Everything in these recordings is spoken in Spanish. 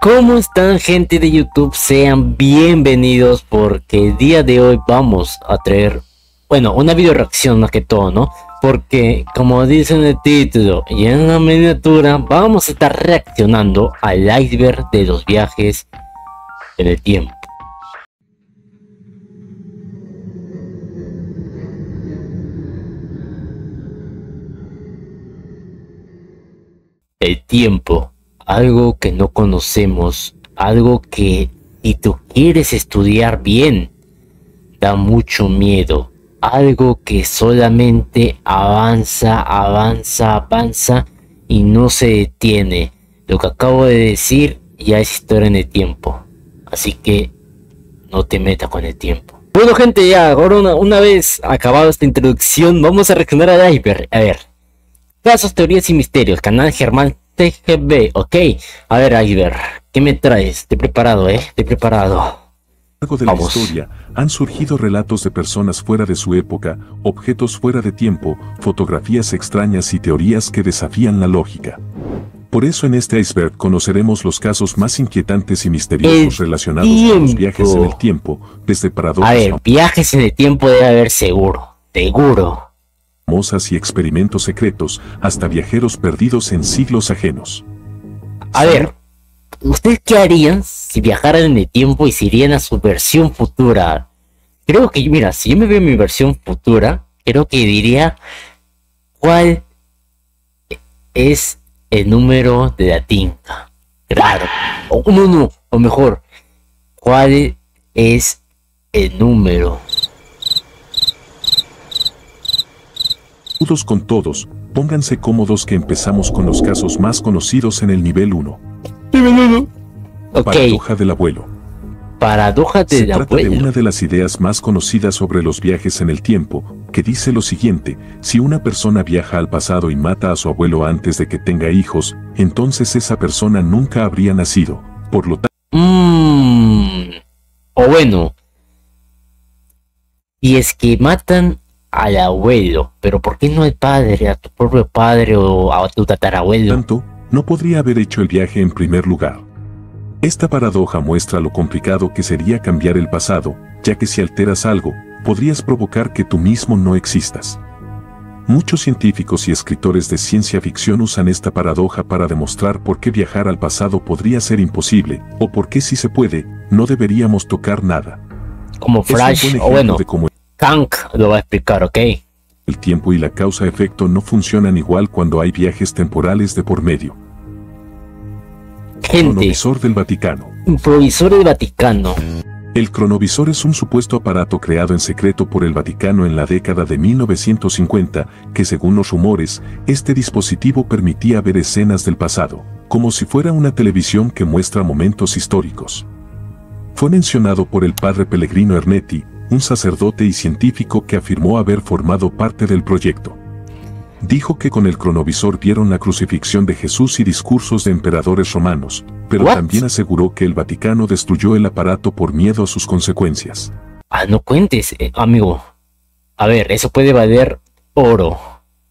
¿Cómo están, gente de YouTube? Sean bienvenidos porque el día de hoy vamos a traer, bueno, una video reacción más que todo, ¿no? Porque como dice en el título y en la miniatura, vamos a estar reaccionando al iceberg de los viajes en el tiempo. El tiempo, algo que no conocemos, algo que si tú quieres estudiar bien, da mucho miedo, algo que solamente avanza, avanza, avanza y no se detiene. Lo que acabo de decir ya es historia en el tiempo, así que no te metas con el tiempo. Bueno, gente, ya ahora una vez acabado esta introducción, vamos a reaccionar al iceberg. A ver, casos, teorías y misterios, canal Germán TGB, ok. A ver, iceberg, ¿qué me traes? Estoy preparado, estoy preparado. A lo largo de la historia, han surgido relatos de personas fuera de su época, objetos fuera de tiempo, fotografías extrañas y teorías que desafían la lógica. Por eso en este iceberg conoceremos los casos más inquietantes y misteriosos relacionados con los viajes en el tiempo, desde paradojas. A ver, viajes en el tiempo debe haber seguro, seguro. Famosas y experimentos secretos, hasta viajeros perdidos en siglos ajenos. A ver, ¿ustedes qué harían si viajaran en el tiempo y se irían a su versión futura? Creo que, mira, si yo me veo en mi versión futura, creo que diría cuál es el número de la tinta. Claro. O no, o mejor, cuál es el número. Todos con todos, pónganse cómodos que empezamos con los casos más conocidos en el nivel 1. Ok. Paradoja del abuelo. Paradoja del abuelo. Se trata de una de las ideas más conocidas sobre los viajes en el tiempo, que dice lo siguiente: si una persona viaja al pasado y mata a su abuelo antes de que tenga hijos, entonces esa persona nunca habría nacido. Por lo tanto... O bueno, y es que matan al abuelo, pero ¿por qué no al padre, a tu propio padre o a tu tatarabuelo? Tanto, no podría haber hecho el viaje en primer lugar. Esta paradoja muestra lo complicado que sería cambiar el pasado, ya que si alteras algo, podrías provocar que tú mismo no existas. Muchos científicos y escritores de ciencia ficción usan esta paradoja para demostrar por qué viajar al pasado podría ser imposible, o por qué si se puede, no deberíamos tocar nada. Como Flash, o bueno, Kang lo va a explicar, ¿ok? El tiempo y la causa-efecto no funcionan igual cuando hay viajes temporales de por medio. Gente, cronovisor del Vaticano. Provisor del Vaticano. El cronovisor es un supuesto aparato creado en secreto por el Vaticano en la década de 1950, que según los rumores, este dispositivo permitía ver escenas del pasado, como si fuera una televisión que muestra momentos históricos. Fue mencionado por el padre Pellegrino Ernetti, un sacerdote y científico que afirmó haber formado parte del proyecto. Dijo que con el cronovisor vieron la crucifixión de Jesús y discursos de emperadores romanos, pero también aseguró que el Vaticano destruyó el aparato por miedo a sus consecuencias. No cuentes, amigo. A ver, eso puede valer oro,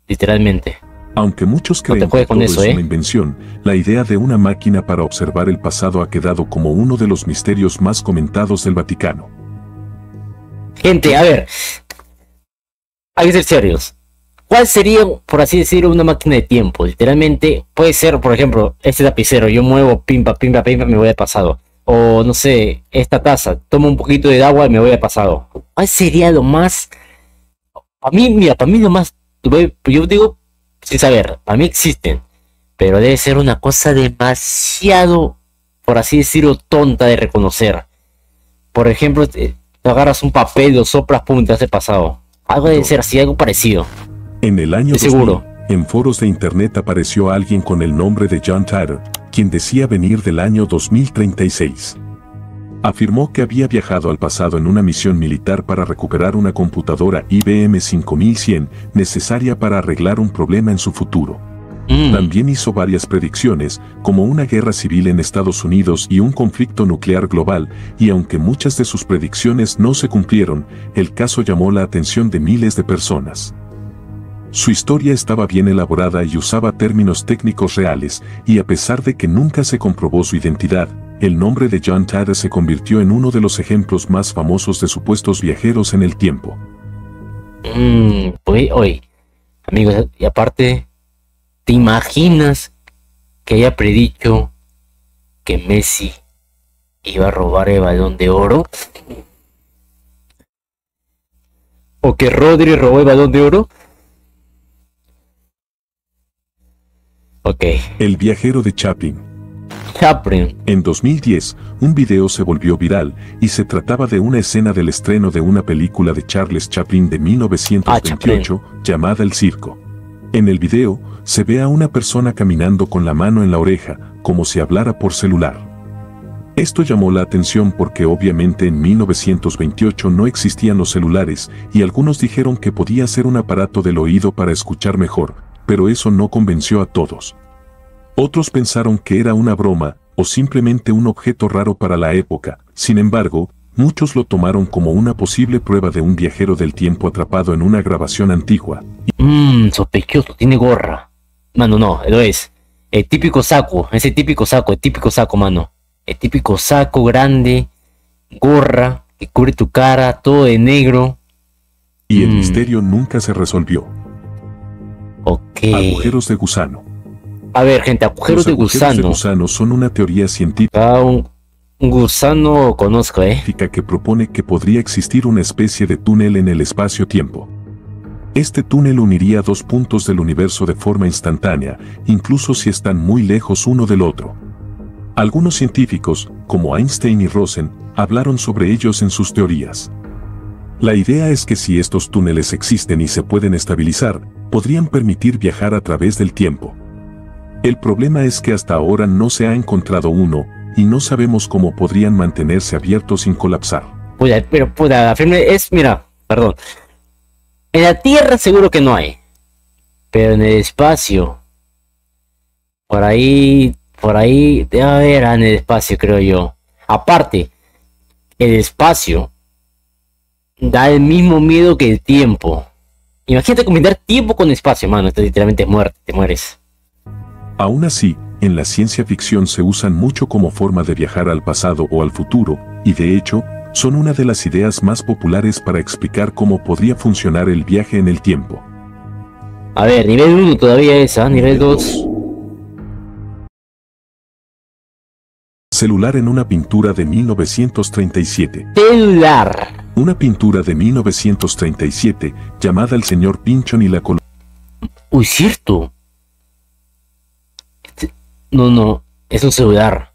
literalmente. Aunque muchos creen que todo es una invención, la idea de una máquina para observar el pasado ha quedado como uno de los misterios más comentados del Vaticano. Gente, a ver, hay que ser serios. ¿Cuál sería, por así decirlo, una máquina de tiempo? Literalmente, puede ser, por ejemplo, este lapicero, yo muevo, pimpa, pimpa, pimpa, me voy al pasado. O, no sé, esta taza, tomo un poquito de agua y me voy al pasado. ¿Cuál sería lo más...? Para mí, mira, para mí lo más... Yo digo, sin saber, para mí existen. Pero debe ser una cosa demasiado, por así decirlo, tonta de reconocer. Por ejemplo, agarras un papel, lo soplas, pum, te hace pasado. Algo debe ser así, algo parecido. En el año 2000, en foros de internet apareció alguien con el nombre de John Titor, quien decía venir del año 2036. Afirmó que había viajado al pasado en una misión militar para recuperar una computadora IBM 5100 necesaria para arreglar un problema en su futuro. También hizo varias predicciones, como una guerra civil en Estados Unidos y un conflicto nuclear global, y aunque muchas de sus predicciones no se cumplieron, el caso llamó la atención de miles de personas. Su historia estaba bien elaborada y usaba términos técnicos reales, y a pesar de que nunca se comprobó su identidad, el nombre de John Tada se convirtió en uno de los ejemplos más famosos de supuestos viajeros en el tiempo. Pues, oye, amigos, y aparte, ¿te imaginas que haya predicho que Messi iba a robar el Balón de Oro? ¿O que Rodri robó el Balón de Oro? Ok. El viajero de Chaplin. Chaplin. En 2010, un video se volvió viral y se trataba de una escena del estreno de una película de Charles Chaplin de 1928 llamada El Circo. En el video, se ve a una persona caminando con la mano en la oreja, como si hablara por celular. Esto llamó la atención porque obviamente en 1928 no existían los celulares y algunos dijeron que podía ser un aparato del oído para escuchar mejor, pero eso no convenció a todos. Otros pensaron que era una broma o simplemente un objeto raro para la época. Sin embargo, muchos lo tomaron como una posible prueba de un viajero del tiempo atrapado en una grabación antigua. Sospechoso, tiene gorra. Mano, no, lo es. El típico saco, el típico saco, mano. El típico saco grande, gorra, que cubre tu cara, todo de negro. Y el misterio nunca se resolvió. Ok. Agujeros de gusano. A ver, gente, agujeros de gusano. Los agujeros de gusano son una teoría científica. Un gusano conozco, que propone que podría existir una especie de túnel en el espacio-tiempo. Este túnel uniría dos puntos del universo de forma instantánea, incluso si están muy lejos uno del otro. Algunos científicos, como Einstein y Rosen, hablaron sobre ellos en sus teorías. La idea es que si estos túneles existen y se pueden estabilizar, podrían permitir viajar a través del tiempo. El problema es que hasta ahora no se ha encontrado uno, y no sabemos cómo podrían mantenerse abiertos sin colapsar. Pero mira, perdón. En la Tierra seguro que no hay. Pero en el espacio, por ahí debe haber en el espacio, creo yo. Aparte, el espacio da el mismo miedo que el tiempo. Imagínate combinar tiempo con espacio, mano. Esto literalmente es muerte, te mueres. Aún así, en la ciencia ficción se usan mucho como forma de viajar al pasado o al futuro, y de hecho, son una de las ideas más populares para explicar cómo podría funcionar el viaje en el tiempo. A ver, nivel 1 todavía es, nivel 2. Celular en una pintura de 1937. Celular. Una pintura de 1937 llamada El Señor Pinchón y la Colonia. Uy, cierto. No, es un celular.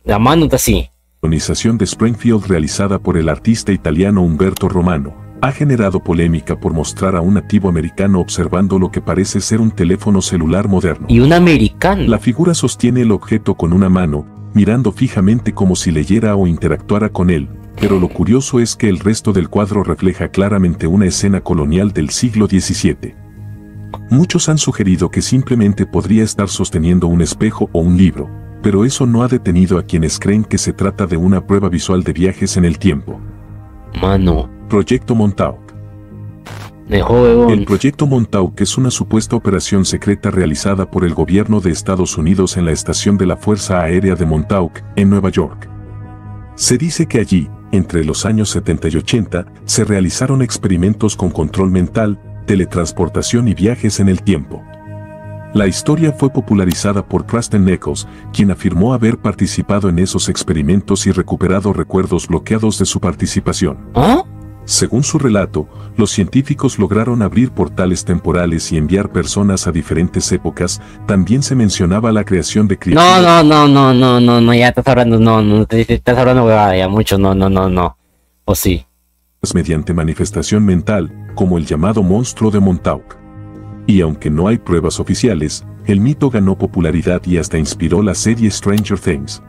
La mano está así. La colonización de Springfield realizada por el artista italiano Umberto Romano ha generado polémica por mostrar a un nativo americano observando lo que parece ser un teléfono celular moderno. Y un americano. La figura sostiene el objeto con una mano, mirando fijamente como si leyera o interactuara con él, pero lo curioso es que el resto del cuadro refleja claramente una escena colonial del siglo XVII. Muchos han sugerido que simplemente podría estar sosteniendo un espejo o un libro, pero eso no ha detenido a quienes creen que se trata de una prueba visual de viajes en el tiempo. Mano. Proyecto Montauk. El Proyecto Montauk es una supuesta operación secreta realizada por el gobierno de Estados Unidos en la estación de la Fuerza Aérea de Montauk, en Nueva York. Se dice que allí, entre los años 70 y 80, se realizaron experimentos con control mental, teletransportación y viajes en el tiempo. La historia fue popularizada por Kristen Nichols, quien afirmó haber participado en esos experimentos y recuperado recuerdos bloqueados de su participación. Según su relato, los científicos lograron abrir portales temporales y enviar personas a diferentes épocas. También se mencionaba la creación de criaturas. No, ya estás hablando, estás hablando ya mucho, no. ¿O sí? Mediante manifestación mental, como el llamado monstruo de Montauk. Y aunque no hay pruebas oficiales, el mito ganó popularidad y hasta inspiró la serie Stranger Things.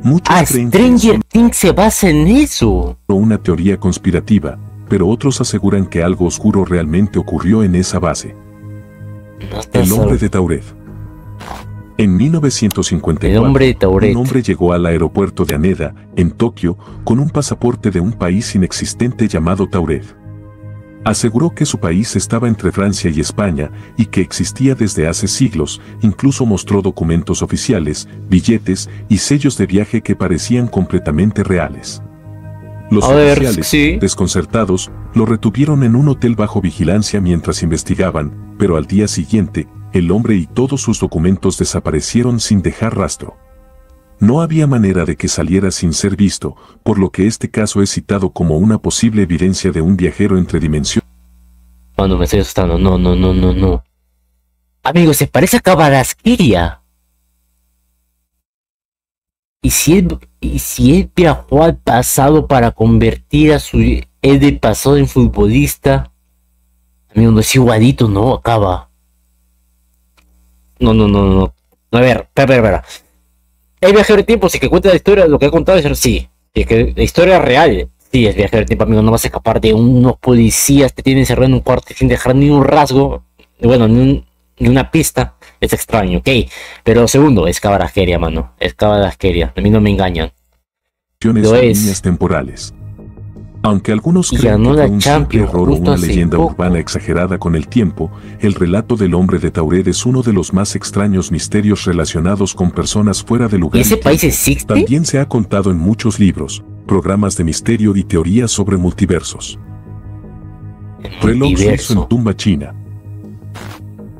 Muchos creen que Stranger Things se basa en eso. Una teoría conspirativa, pero otros aseguran que algo oscuro realmente ocurrió en esa base. El hombre de Tauret. En 1954, un hombre llegó al aeropuerto de Haneda, en Tokio, con un pasaporte de un país inexistente llamado Tauret. Aseguró que su país estaba entre Francia y España y que existía desde hace siglos. Incluso mostró documentos oficiales, billetes y sellos de viaje que parecían completamente reales. Los oficiales, sí, desconcertados, lo retuvieron en un hotel bajo vigilancia mientras investigaban, pero al día siguiente, el hombre y todos sus documentos desaparecieron sin dejar rastro. No había manera de que saliera sin ser visto, por lo que este caso es citado como una posible evidencia de un viajero entre dimensiones. Mano, me estoy asustando. No, no, no, no, no. Amigo, se parece a Kvaratskhelia. ¿Y si él viajó al pasado para convertir a su él del pasado en futbolista? Amigo, no es igualito, ¿no? Acaba. No, no, no, no. A ver, espera. El viajero del tiempo, si que cuenta la historia, lo que ha contado es sí. Es que la historia es real. Sí, es viajero del tiempo, amigo. No vas a escapar de unos policías te tienen encerrado en un cuarto sin dejar ni un rasgo. Bueno, ni una pista. Es extraño, ok. Pero segundo, es Kvaratskhelia, mano. Es Kvaratskhelia. A mí no me engañan. Lo es. Líneas temporales. Aunque algunos creen que fue un simple error o una leyenda urbana exagerada con el tiempo, el relato del hombre de Tauret es uno de los más extraños misterios relacionados con personas fuera de lugar. ¿Y ese país existe? También se ha contado en muchos libros, programas de misterio y teorías sobre multiversos. Reloj suizo en tumba china.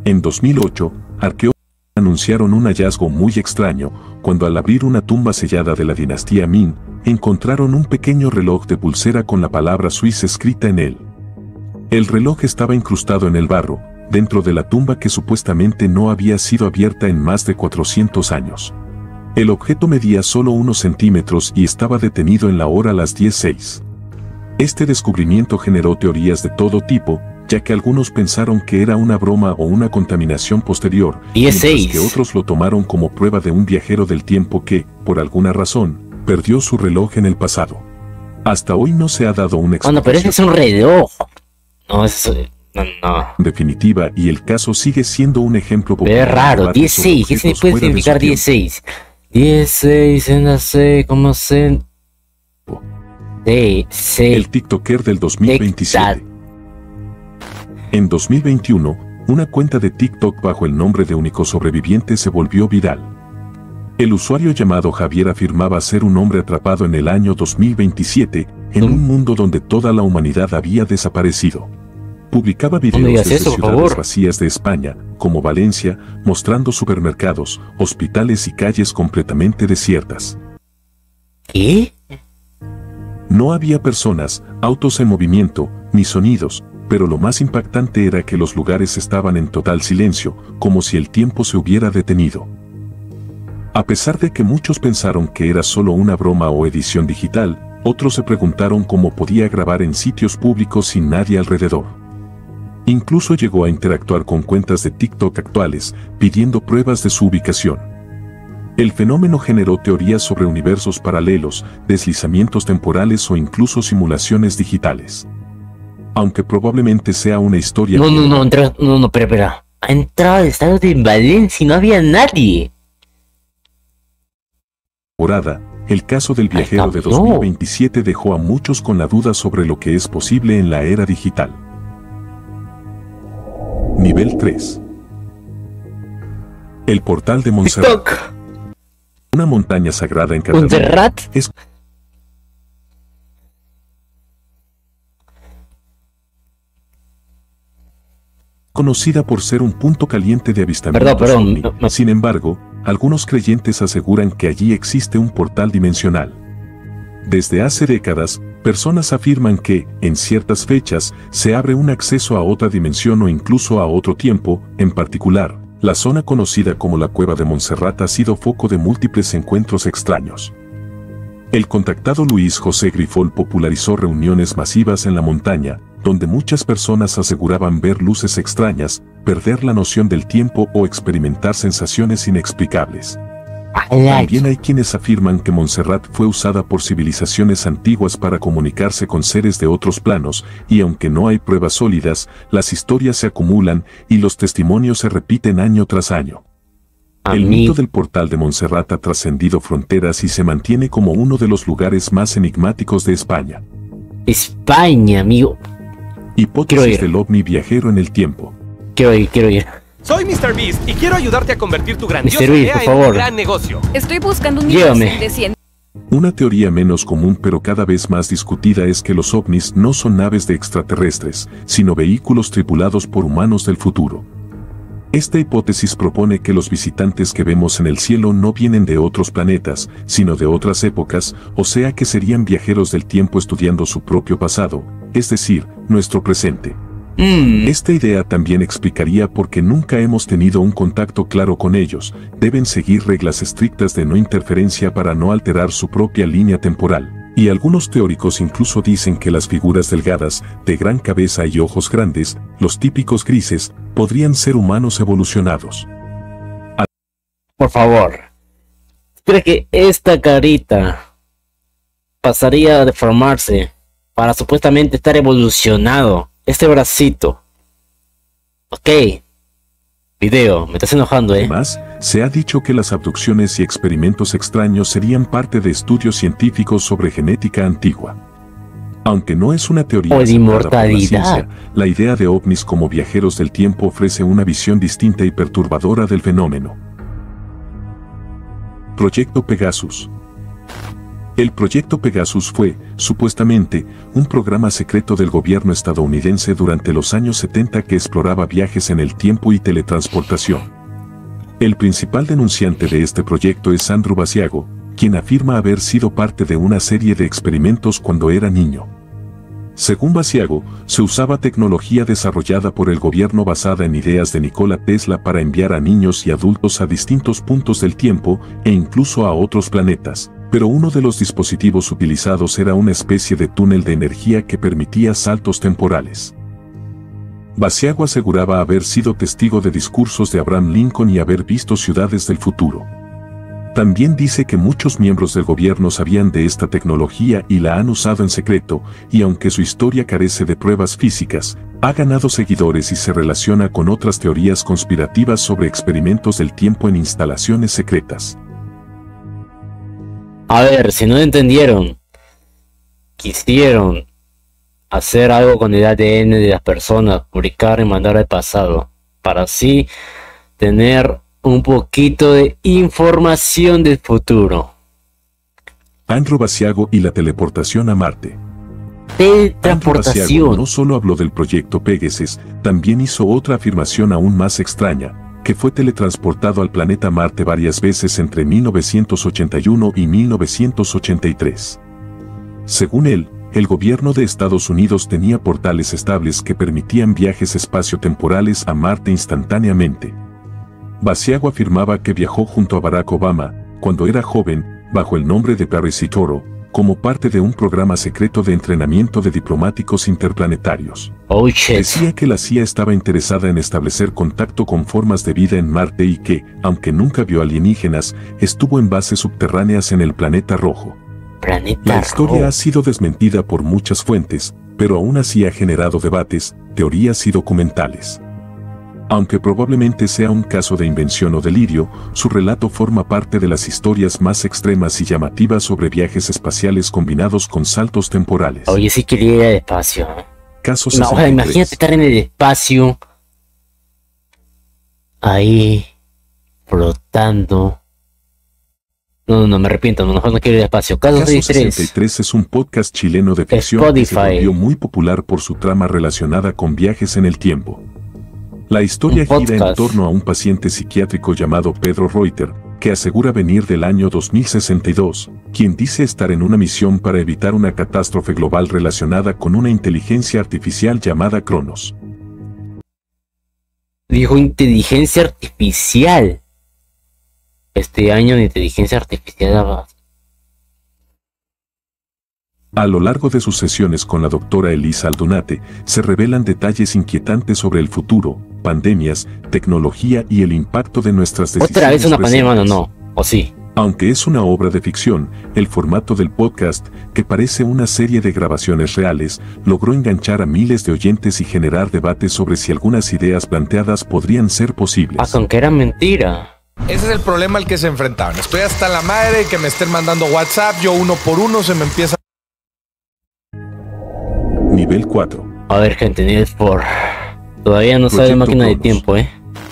En 2008, arqueólogos anunciaron un hallazgo muy extraño, cuando al abrir una tumba sellada de la dinastía Ming, encontraron un pequeño reloj de pulsera con la palabra Suiza escrita en él. El reloj estaba incrustado en el barro, dentro de la tumba que supuestamente no había sido abierta en más de 400 años. El objeto medía solo unos centímetros y estaba detenido en la hora las 10:06. Este descubrimiento generó teorías de todo tipo, ya que algunos pensaron que era una broma o una contaminación posterior, mientras que otros lo tomaron como prueba de un viajero del tiempo que, por alguna razón, perdió su reloj en el pasado. Hasta hoy no se ha dado una explicación. No, pero ese es un reloj. No, no. En definitiva, y el caso sigue siendo un ejemplo popular. Pero es raro, 16, ¿qué se puede significar 16? 16 en la C, ¿cómo se? El TikToker del 2027. En 2021, una cuenta de TikTok bajo el nombre de Único Sobreviviente se volvió viral. El usuario llamado Javier afirmaba ser un hombre atrapado en el año 2027, en un mundo donde toda la humanidad había desaparecido. Publicaba videos desde ciudades vacías de España, como Valencia, mostrando supermercados, hospitales y calles completamente desiertas. ¿Qué? No había personas, autos en movimiento, ni sonidos, pero lo más impactante era que los lugares estaban en total silencio, como si el tiempo se hubiera detenido. A pesar de que muchos pensaron que era solo una broma o edición digital, otros se preguntaron cómo podía grabar en sitios públicos sin nadie alrededor. Incluso llegó a interactuar con cuentas de TikTok actuales, pidiendo pruebas de su ubicación. El fenómeno generó teorías sobre universos paralelos, deslizamientos temporales o incluso simulaciones digitales. Aunque probablemente sea una historia... No, espera. Ha entrado al estado de Valencia y no había nadie. El caso del viajero de 2027 dejó a muchos con la duda sobre lo que es posible en la era digital. Nivel 3. El portal de Montserrat. Una montaña sagrada en Cataluña es conocida por ser un punto caliente de avistamientos ovni. Sin embargo, algunos creyentes aseguran que allí existe un portal dimensional. Desde hace décadas, personas afirman que, en ciertas fechas, se abre un acceso a otra dimensión o incluso a otro tiempo. En particular, la zona conocida como la Cueva de Montserrat ha sido foco de múltiples encuentros extraños. El contactado Luis José Grifol popularizó reuniones masivas en la montaña, donde muchas personas aseguraban ver luces extrañas, perder la noción del tiempo o experimentar sensaciones inexplicables. También hay quienes afirman que Montserrat fue usada por civilizaciones antiguas para comunicarse con seres de otros planos, y aunque no hay pruebas sólidas, las historias se acumulan y los testimonios se repiten año tras año. El mito del portal de Montserrat ha trascendido fronteras y se mantiene como uno de los lugares más enigmáticos de España. España, amigo. Hipótesis del ovni viajero en el tiempo. Quiero ir. Soy Mr. Beast y quiero ayudarte a convertir tu grandiosa Mr. Beast, idea por en favor. un gran negocio. Estoy buscando un Llévame. nivel de 100. Una teoría menos común pero cada vez más discutida es que los ovnis no son naves de extraterrestres, sino vehículos tripulados por humanos del futuro. Esta hipótesis propone que los visitantes que vemos en el cielo no vienen de otros planetas, sino de otras épocas, o sea que serían viajeros del tiempo estudiando su propio pasado, es decir, nuestro presente. Esta idea también explicaría por qué nunca hemos tenido un contacto claro con ellos. Deben seguir reglas estrictas de no interferencia para no alterar su propia línea temporal. Y algunos teóricos incluso dicen que las figuras delgadas, de gran cabeza y ojos grandes, los típicos grises, podrían ser humanos evolucionados. Por favor. ¿Cree que esta carita pasaría a deformarse para supuestamente estar evolucionado? Este bracito. Ok. Video, me estás enojando, Además, se ha dicho que las abducciones y experimentos extraños serían parte de estudios científicos sobre genética antigua. Aunque no es una teoría O de aceptada por la inmortalidad. ciencia, la idea de ovnis como viajeros del tiempo ofrece una visión distinta y perturbadora del fenómeno. Proyecto Pegasus. El Proyecto Pegasus fue, supuestamente, un programa secreto del gobierno estadounidense durante los años 70 que exploraba viajes en el tiempo y teletransportación. El principal denunciante de este proyecto es Andrew Basiago, quien afirma haber sido parte de una serie de experimentos cuando era niño. Según Basiago, se usaba tecnología desarrollada por el gobierno basada en ideas de Nikola Tesla para enviar a niños y adultos a distintos puntos del tiempo e incluso a otros planetas. Pero uno de los dispositivos utilizados era una especie de túnel de energía que permitía saltos temporales. Basiago aseguraba haber sido testigo de discursos de Abraham Lincoln y haber visto ciudades del futuro. También dice que muchos miembros del gobierno sabían de esta tecnología y la han usado en secreto, y aunque su historia carece de pruebas físicas, ha ganado seguidores y se relaciona con otras teorías conspirativas sobre experimentos del tiempo en instalaciones secretas. A ver, si no entendieron, quisieron hacer algo con el ADN de las personas, publicar y mandar al pasado, para así tener un poquito de información del futuro. Andrew Basiago y la teleportación a Marte. Teletransportación. Andrew Basiago no solo habló del proyecto Pegasus, también hizo otra afirmación aún más extraña, que fue teletransportado al planeta Marte varias veces entre 1981 y 1983. Según él, el gobierno de Estados Unidos tenía portales estables que permitían viajes espaciotemporales a Marte instantáneamente. Basiago afirmaba que viajó junto a Barack Obama, cuando era joven, bajo el nombre de Paris Toro, como parte de un programa secreto de entrenamiento de diplomáticos interplanetarios. Oh shit. Decía que la CIA estaba interesada en establecer contacto con formas de vida en Marte y que, aunque nunca vio alienígenas, estuvo en bases subterráneas en el planeta rojo. La historia ha sido desmentida por muchas fuentes, pero aún así ha generado debates, teorías y documentales. Aunque probablemente sea un caso de invención o delirio, su relato forma parte de las historias más extremas y llamativas sobre viajes espaciales combinados con saltos temporales. Oye, sí quería ir al espacio. Caso No, o sea, 63. imagínate estar en el espacio, ahí, flotando. No, me arrepiento, mejor no quiero ir al espacio. Caso Caso 63. 63 es un podcast chileno de ficción que se Spotify. volvió muy popular por su trama relacionada con viajes en el tiempo. La historia Un gira en podcast. torno a un paciente psiquiátrico llamado Pedro Reuter, que asegura venir del año 2062, quien dice estar en una misión para evitar una catástrofe global relacionada con una inteligencia artificial llamada Cronos. Dijo inteligencia artificial. Este año de inteligencia artificial daba. A lo largo de sus sesiones con la doctora Elisa Aldunate, se revelan detalles inquietantes sobre el futuro, pandemias, tecnología y el impacto de nuestras decisiones. Otra vez una pandemia, presentes. no, o sí. Aunque es una obra de ficción, el formato del podcast, que parece una serie de grabaciones reales, logró enganchar a miles de oyentes y generar debates sobre si algunas ideas planteadas podrían ser posibles. Aunque era mentira. Ese es el problema al que se enfrentaban. Estoy hasta la madre que me estén mandando WhatsApp. Yo uno por uno se me empieza... Nivel 4. A ver, gente, Need for... Todavía no sale máquina de tiempo,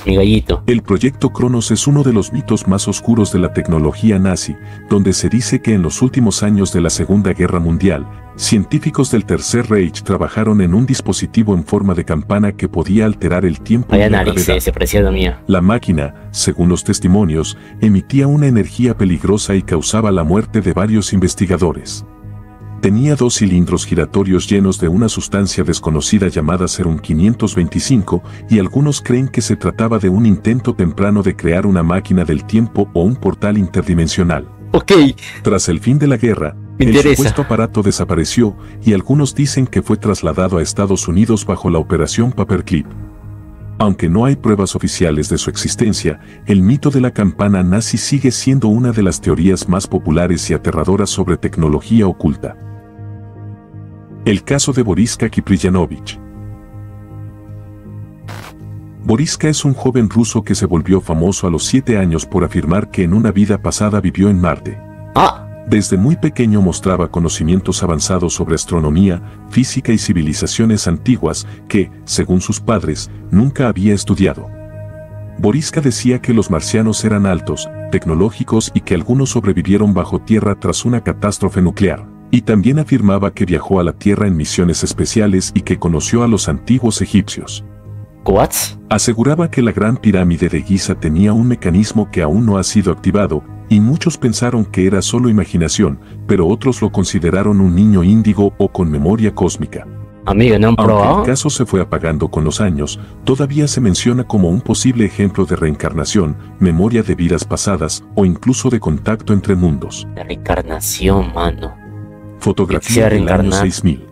mi gallito. El proyecto Cronos es uno de los mitos más oscuros de la tecnología nazi, donde se dice que en los últimos años de la Segunda Guerra Mundial, científicos del Tercer Reich trabajaron en un dispositivo en forma de campana que podía alterar el tiempo y la gravedad. Se preciado mía. La máquina, según los testimonios, emitía una energía peligrosa y causaba la muerte de varios investigadores. Tenía 2 cilindros giratorios llenos de una sustancia desconocida llamada Serum 525 y algunos creen que se trataba de un intento temprano de crear una máquina del tiempo o un portal interdimensional. Ok. Tras el fin de la guerra, el supuesto aparato desapareció y algunos dicen que fue trasladado a Estados Unidos bajo la operación Paperclip. Aunque no hay pruebas oficiales de su existencia, el mito de la campana nazi sigue siendo una de las teorías más populares y aterradoras sobre tecnología oculta. El caso de Boriska Kipriyanovich. Boriska es un joven ruso que se volvió famoso a los 7 años por afirmar que en una vida pasada vivió en Marte. Desde muy pequeño mostraba conocimientos avanzados sobre astronomía, física y civilizaciones antiguas que, según sus padres, nunca había estudiado. Boriska decía que los marcianos eran altos, tecnológicos y que algunos sobrevivieron bajo tierra tras una catástrofe nuclear. Y también afirmaba que viajó a la Tierra en misiones especiales y que conoció a los antiguos egipcios. ¿What? Aseguraba que la Gran Pirámide de Giza tenía un mecanismo que aún no ha sido activado, y muchos pensaron que era solo imaginación, pero otros lo consideraron un niño índigo o con memoria cósmica. Amigo, ¿no han probado? Aunque el caso se fue apagando con los años, todavía se menciona como un posible ejemplo de reencarnación, memoria de vidas pasadas o incluso de contacto entre mundos. La reencarnación, mano. Fotografía del año 6000.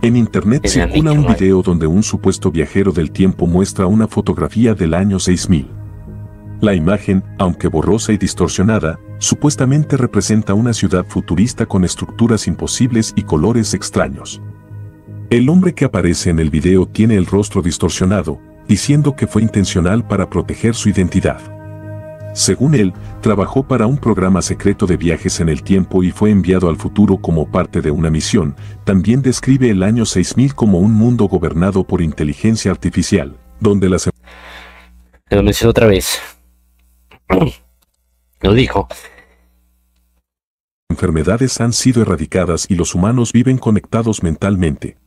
En internet circula un video donde un supuesto viajero del tiempo muestra una fotografía del año 6000. La imagen, aunque borrosa y distorsionada, supuestamente representa una ciudad futurista con estructuras imposibles y colores extraños. El hombre que aparece en el video tiene el rostro distorsionado, diciendo que fue intencional para proteger su identidad. Según él, trabajó para un programa secreto de viajes en el tiempo y fue enviado al futuro como parte de una misión. También describe el año 6000 como un mundo gobernado por inteligencia artificial, donde las... Lo menciono otra vez. Lo dijo. Enfermedades han sido erradicadas y los humanos viven conectados mentalmente.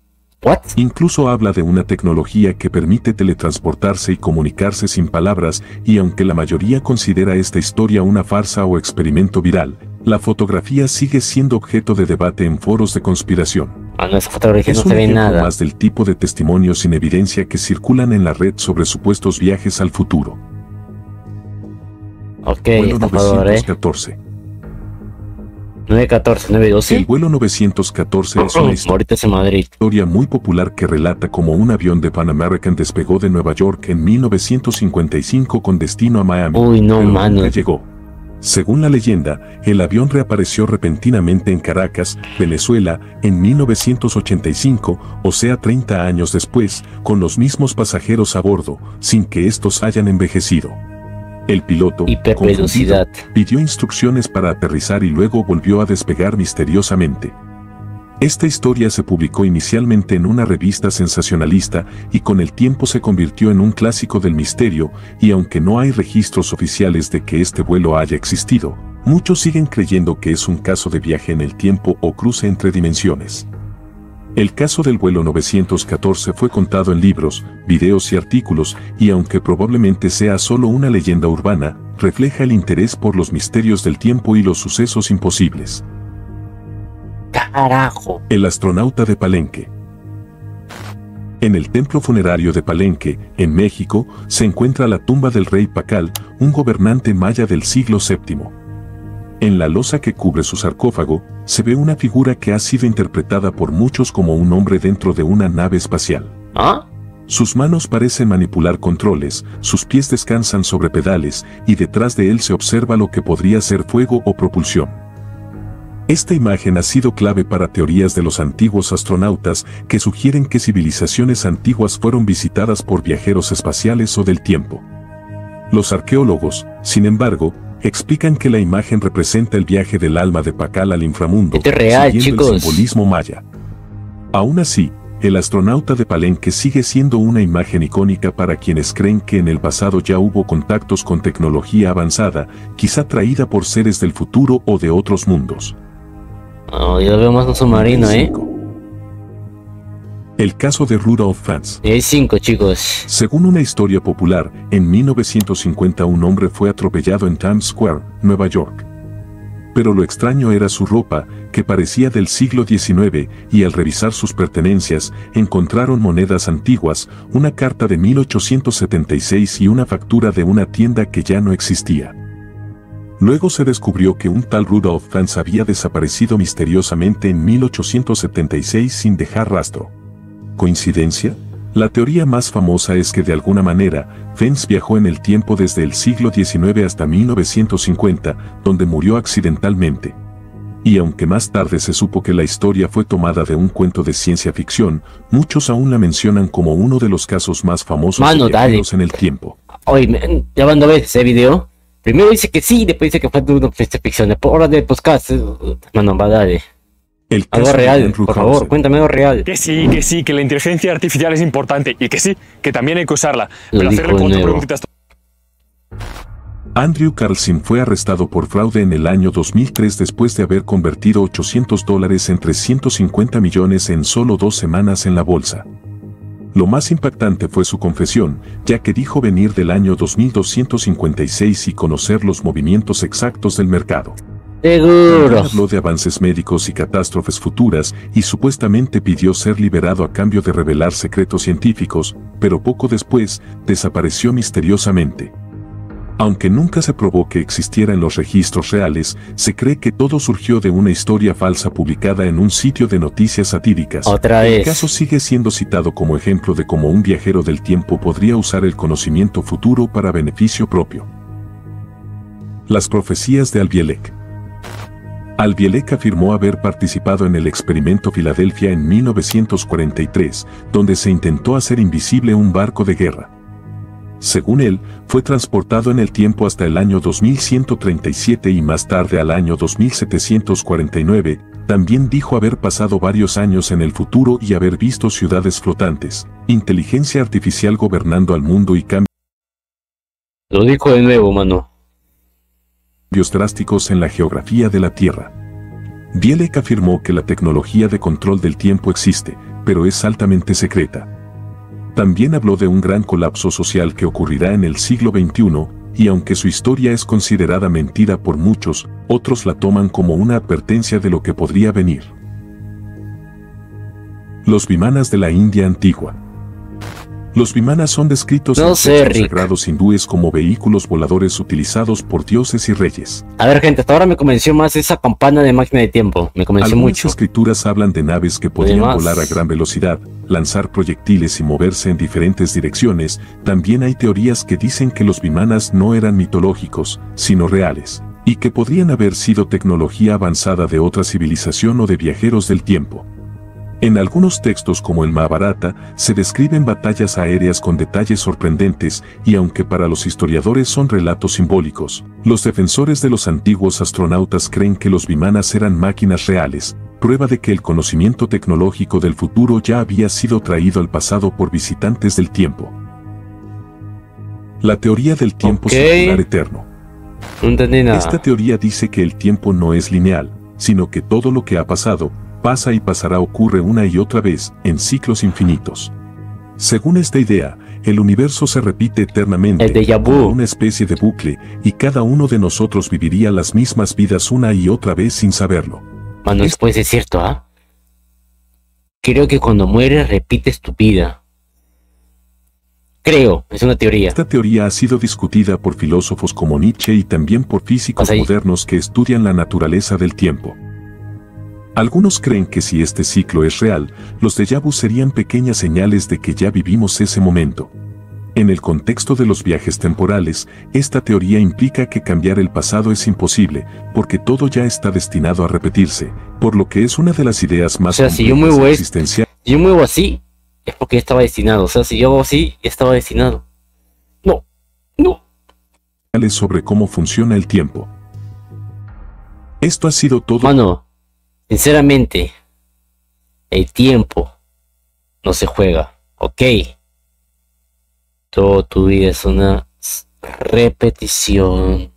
¿What? Incluso habla de una tecnología que permite teletransportarse y comunicarse sin palabras, y aunque la mayoría considera esta historia una farsa o experimento viral, la fotografía sigue siendo objeto de debate en foros de conspiración. No, esa fotografía no Es un se ve ejemplo nada. más del tipo de testimonios sin evidencia que circulan en la red sobre supuestos viajes al futuro. Ok, Vuelo estafador, 914. 914, 912. El vuelo 914 es una Ahorita es en Madrid. historia muy popular que relata cómo un avión de Pan American despegó de Nueva York en 1955 con destino a Miami, Uy, no, pero mano. nunca llegó. Según la leyenda, el avión reapareció repentinamente en Caracas, Venezuela, en 1985, o sea 30 años después, con los mismos pasajeros a bordo, sin que estos hayan envejecido. El piloto, Hipervelocidad. confundido, pidió instrucciones para aterrizar y luego volvió a despegar misteriosamente. Esta historia se publicó inicialmente en una revista sensacionalista y con el tiempo se convirtió en un clásico del misterio, y aunque no hay registros oficiales de que este vuelo haya existido, muchos siguen creyendo que es un caso de viaje en el tiempo o cruce entre dimensiones. El caso del vuelo 914 fue contado en libros, videos y artículos, y aunque probablemente sea solo una leyenda urbana, refleja el interés por los misterios del tiempo y los sucesos imposibles. Carajo. El astronauta de Palenque. En el templo funerario de Palenque, en México, se encuentra la tumba del rey Pacal, un gobernante maya del siglo VII. En la losa que cubre su sarcófago, se ve una figura que ha sido interpretada por muchos como un hombre dentro de una nave espacial. ¿Ah? Sus manos parecen manipular controles, sus pies descansan sobre pedales, y detrás de él se observa lo que podría ser fuego o propulsión. Esta imagen ha sido clave para teorías de los antiguos astronautas que sugieren que civilizaciones antiguas fueron visitadas por viajeros espaciales o del tiempo. Los arqueólogos, sin embargo, explican que la imagen representa el viaje del alma de Pacal al inframundo, Esto es real, siguiendo chicos. el simbolismo maya. Aún así, el astronauta de Palenque sigue siendo una imagen icónica para quienes creen que en el pasado ya hubo contactos con tecnología avanzada, quizá traída por seres del futuro o de otros mundos. Oh, yo veo más un submarino, 5. El caso de Rudolf Franz. Y hay 5, chicos. Según una historia popular, en 1950 un hombre fue atropellado en Times Square, Nueva York. Pero lo extraño era su ropa, que parecía del siglo XIX, y al revisar sus pertenencias, encontraron monedas antiguas, una carta de 1876 y una factura de una tienda que ya no existía. Luego se descubrió que un tal Rudolf Franz había desaparecido misteriosamente en 1876 sin dejar rastro. ¿Coincidencia? La teoría más famosa es que de alguna manera, Franz viajó en el tiempo desde el siglo XIX hasta 1950, donde murió accidentalmente. Y aunque más tarde se supo que la historia fue tomada de un cuento de ciencia ficción, muchos aún la mencionan como uno de los casos más famosos de viajeros en el tiempo. Oye, ya van 2 veces ese video. Primero dice que sí, después dice que fue de una ficción. Por hora de podcast. Mano, va, dale. Algo real, por favor, cuéntame algo real. Que sí, que la inteligencia artificial es importante y que sí, que también hay que usarla. Pero hacerle 4 preguntitas. Andrew Carlson fue arrestado por fraude en el año 2003 después de haber convertido $800 en 350 millones en solo 2 semanas en la bolsa. Lo más impactante fue su confesión, ya que dijo venir del año 2256 y conocer los movimientos exactos del mercado. Seguro. Habló de avances médicos y catástrofes futuras y supuestamente pidió ser liberado a cambio de revelar secretos científicos, pero poco después desapareció misteriosamente. Aunque nunca se probó que existiera en los registros reales, se cree que todo surgió de una historia falsa publicada en un sitio de noticias satíricas. Otra vez. El caso sigue siendo citado como ejemplo de cómo un viajero del tiempo podría usar el conocimiento futuro para beneficio propio. Las profecías de Albielek. Albielek afirmó haber participado en el experimento Filadelfia en 1943, donde se intentó hacer invisible un barco de guerra. Según él, fue transportado en el tiempo hasta el año 2137 y más tarde al año 2749, también dijo haber pasado varios años en el futuro y haber visto ciudades flotantes, inteligencia artificial gobernando al mundo y cambios Lo dijo de nuevo, mano. Drásticos en la geografía de la Tierra. Bielek afirmó que la tecnología de control del tiempo existe, pero es altamente secreta. También habló de un gran colapso social que ocurrirá en el siglo XXI, y aunque su historia es considerada mentira por muchos, otros la toman como una advertencia de lo que podría venir. Los vimanas de la India antigua. Los vimanas son descritos en textos sagrados hindúes como vehículos voladores utilizados por dioses y reyes. A ver, gente, hasta ahora me convenció más esa campana de máquina de tiempo. Me convenció Algunas mucho. escrituras hablan de naves que podían volar a gran velocidad, lanzar proyectiles y moverse en diferentes direcciones. También hay teorías que dicen que los vimanas no eran mitológicos, sino reales, y que podrían haber sido tecnología avanzada de otra civilización o de viajeros del tiempo. En algunos textos como el Mahabharata, se describen batallas aéreas con detalles sorprendentes, y aunque para los historiadores son relatos simbólicos, los defensores de los antiguos astronautas creen que los vimanas eran máquinas reales, prueba de que el conocimiento tecnológico del futuro ya había sido traído al pasado por visitantes del tiempo. La teoría del tiempo circular eterno. No entendí nada. Esta teoría dice que el tiempo no es lineal, sino que todo lo que ha pasado, pasa y pasará ocurre una y otra vez, en ciclos infinitos. Según esta idea, el universo se repite eternamente, como una especie de bucle, y cada uno de nosotros viviría las mismas vidas una y otra vez sin saberlo. Mano, después es cierto, ¿ah? Creo que cuando mueres repites tu vida. Creo, es una teoría. Esta teoría ha sido discutida por filósofos como Nietzsche y también por físicos modernos que estudian la naturaleza del tiempo. Algunos creen que si este ciclo es real, los déjà vu serían pequeñas señales de que ya vivimos ese momento. En el contexto de los viajes temporales, esta teoría implica que cambiar el pasado es imposible, porque todo ya está destinado a repetirse, por lo que es una de las ideas más complejas existenciales. Si yo muevo así, es porque ya estaba destinado. O sea, si yo hago así, ya estaba destinado. No. Sobre cómo funciona el tiempo. Esto ha sido todo. Mano, sinceramente, el tiempo no se juega, ¿ok? Todo tu vida es una repetición